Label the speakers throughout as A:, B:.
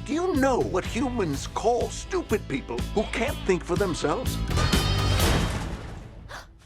A: Do you know what humans call stupid people who can't think for themselves?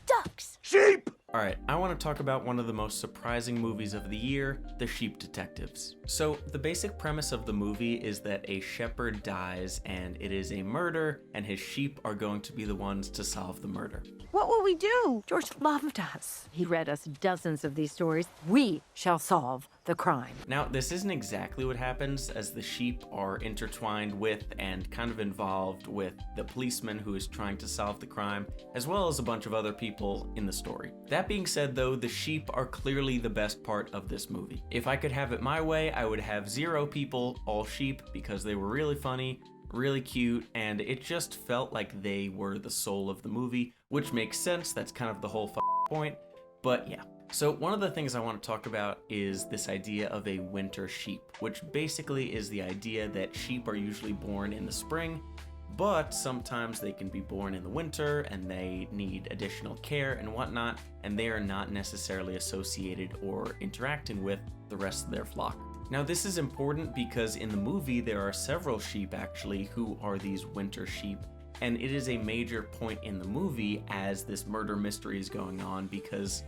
B: Ducks!
A: Sheep!
C: Alright, I want to talk about one of the most surprising movies of the year, The Sheep Detectives. So, the basic premise of the movie is that a shepherd dies and it is a murder, and his sheep are going to be the ones to solve the murder.
B: What will we do? George loved us. He read us dozens of these stories. We shall solve the crime.
C: Now, this isn't exactly what happens, as the sheep are intertwined with and kind of involved with the policeman who is trying to solve the crime, as well as a bunch of other people in the story. That being said though, the sheep are clearly the best part of this movie. If I could have it my way, I would have 0 people, all sheep, because they were really funny, really cute, and it just felt like they were the soul of the movie, which makes sense, that's kind of the whole point, but yeah. So one of the things I want to talk about is this idea of a winter sheep, which basically is the idea that sheep are usually born in the spring, but sometimes they can be born in the winter and they need additional care and whatnot, and they are not necessarily associated or interacting with the rest of their flock. Now this is important because in the movie there are several sheep actually who are these winter sheep, and it is a major point in the movie as this murder mystery is going on, because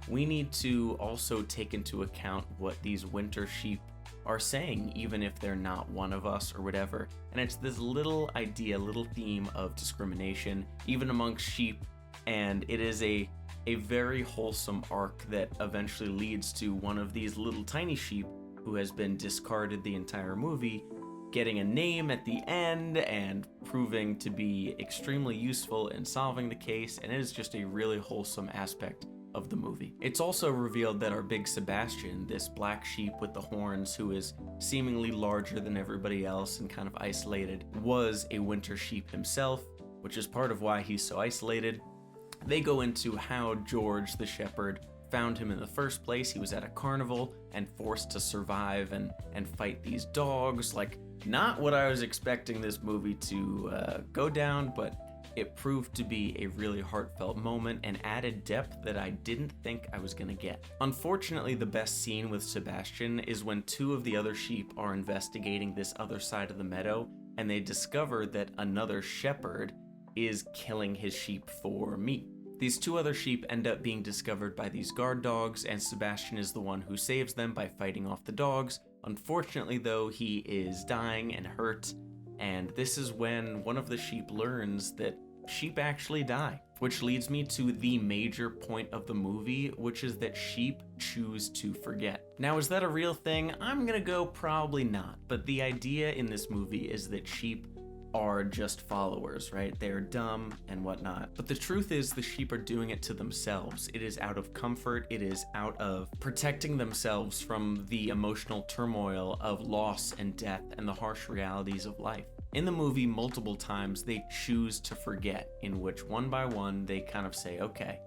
C: we need to also take into account what these winter sheep are saying, even if they're not one of us or whatever. And it's this little idea, little theme of discrimination, even amongst sheep, and it is a very wholesome arc that eventually leads to one of these little tiny sheep who has been discarded the entire movie, getting a name at the end and proving to be extremely useful in solving the case, and it is just a really wholesome aspect of the movie. It's also revealed that our big Sebastian, this black sheep with the horns who is seemingly larger than everybody else and kind of isolated, was a winter sheep himself, which is part of why he's so isolated. They go into how George, the shepherd, found him in the first place. He was at a carnival and forced to survive and fight these dogs. Like, not what I was expecting this movie to go down, but it proved to be a really heartfelt moment and added depth that I didn't think I was gonna get. Unfortunately, the best scene with Sebastian is when 2 of the other sheep are investigating this other side of the meadow, and they discover that another shepherd is killing his sheep for meat. These 2 other sheep end up being discovered by these guard dogs, and Sebastian is the one who saves them by fighting off the dogs. Unfortunately though, he is dying and hurt, and this is when one of the sheep learns that sheep actually die, which leads me to the major point of the movie, which is that sheep choose to forget. Now, is that a real thing? I'm gonna go probably not, but the idea in this movie is that sheep are just followers, right? They're dumb and whatnot. But the truth is the sheep are doing it to themselves. It is out of comfort. It is out of protecting themselves from the emotional turmoil of loss and death and the harsh realities of life. In the movie, multiple times they choose to forget, in which one by one they kind of say, okay,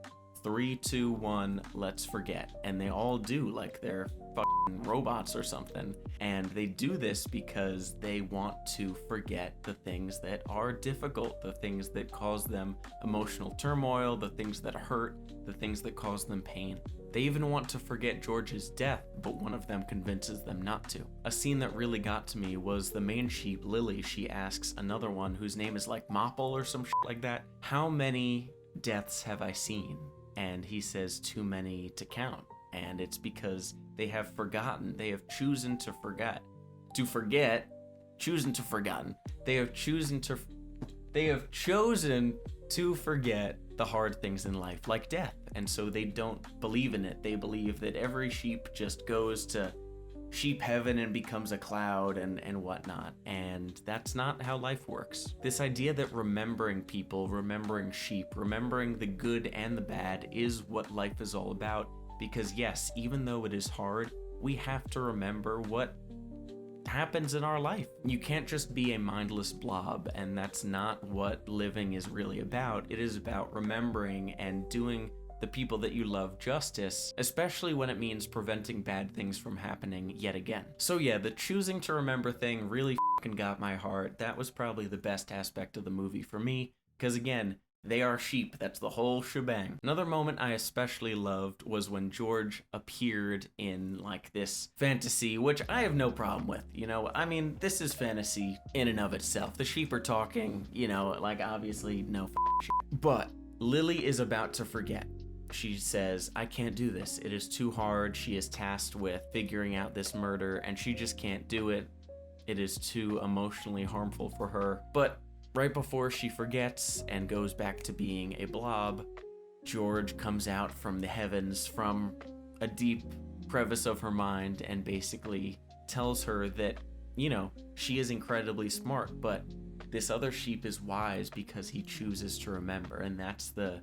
C: 3, 2, 1, let's forget. And they all do, like they're fucking robots or something. And they do this because they want to forget the things that are difficult, the things that cause them emotional turmoil, the things that hurt, the things that cause them pain. They even want to forget George's death, but one of them convinces them not to. A scene that really got to me was the main sheep, Lily. She asks another one whose name is like Mopple or some shit like that, how many deaths have I seen? And he says, too many to count. And it's because they have forgotten. They have chosen to forget. To forget, chosen to forgotten. They have chosen to forget the hard things in life, like death. And so they don't believe in it. They believe that every sheep just goes to sheep heaven and becomes a cloud and whatnot. And that's not how life works. This idea that remembering people, remembering sheep, remembering the good and the bad is what life is all about. Because yes, even though it is hard, we have to remember what happens in our life. You can't just be a mindless blob, and that's not what living is really about. It is about remembering and doing the people that you love justice, especially when it means preventing bad things from happening yet again. So yeah, the choosing to remember thing really fucking got my heart. That was probably the best aspect of the movie for me, because again, They are sheep. That's the whole shebang. Another moment I especially loved was when George appeared in like this fantasy, which I have no problem with. You know, I mean, this is fantasy in and of itself. The sheep are talking, you know, like obviously no shit. But Lily is about to forget. She says, I can't do this. It is too hard. She is tasked with figuring out this murder and she just can't do it. It is too emotionally harmful for her. But right before she forgets and goes back to being a blob, George comes out from the heavens, from a deep crevice of her mind, and basically tells her that, you know, she is incredibly smart, but this other sheep is wise because he chooses to remember, and that's the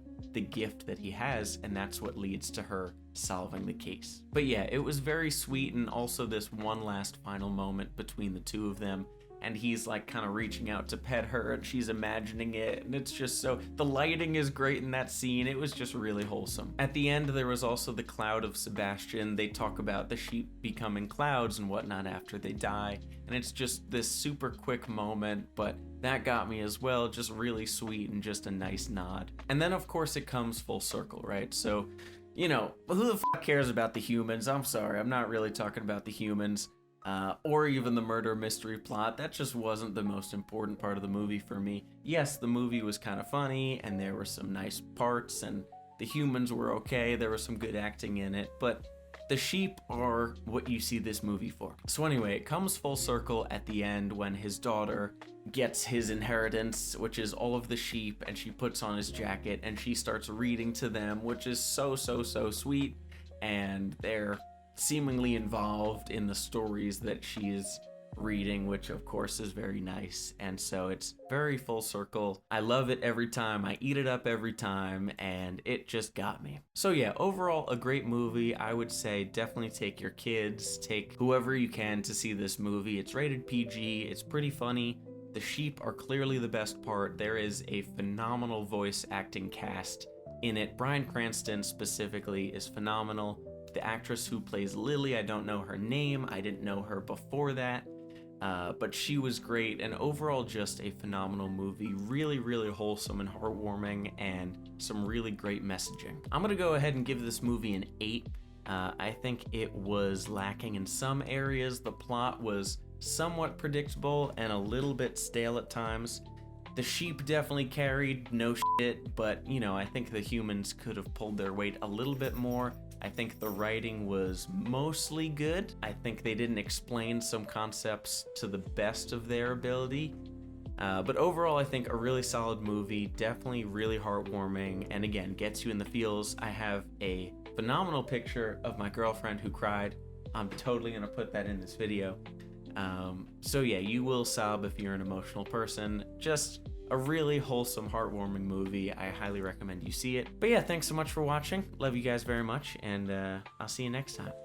C: gift that he has, and that's what leads to her solving the case. But yeah, it was very sweet, and also this one last final moment between the two of them, and he's like kind of reaching out to pet her and she's imagining it, and it's just so, the lighting is great in that scene. It was just really wholesome. At the end there was also the cloud of Sebastian. They talk about the sheep becoming clouds and whatnot after they die, and it's just this super quick moment, but that got me as well, just really sweet and just a nice nod. And then of course it comes full circle, right? So, you know, who the fuck cares about the humans? I'm sorry, I'm not really talking about the humans. Or even the murder mystery plot. That just wasn't the most important part of the movie for me. Yes, the movie was kind of funny, and there were some nice parts, and the humans were okay, there was some good acting in it, but the sheep are what you see this movie for. So anyway, it comes full circle at the end when his daughter gets his inheritance, which is all of the sheep, and she puts on his jacket, and she starts reading to them, which is so sweet, and they're seemingly involved in the stories that she is reading, which of course is very nice. And so it's very full circle. I love it every time. I eat it up every time, and it just got me. So yeah, overall a great movie. I would say definitely take your kids, take whoever you can to see this movie. It's rated PG. It's pretty funny. The sheep are clearly the best part. There is a phenomenal voice acting cast in it. Bryan Cranston specifically is phenomenal. The actress who plays Lily, I don't know her name. I didn't know her before that, but she was great, and overall just a phenomenal movie. Really wholesome and heartwarming, and some really great messaging. I'm gonna go ahead and give this movie an 8. I think it was lacking in some areas. The plot was somewhat predictable and a little bit stale at times. The sheep definitely carried, no shit, but you know, I think the humans could have pulled their weight a little bit more. I think the writing was mostly good. I think they didn't explain some concepts to the best of their ability. But overall, I think a really solid movie, definitely really heartwarming, and again, gets you in the feels. I have a phenomenal picture of my girlfriend who cried. I'm totally gonna put that in this video. So yeah, you will sob if you're an emotional person. Just a really wholesome, heartwarming movie. I highly recommend you see it. But yeah, thanks so much for watching. Love you guys very much, and I'll see you next time.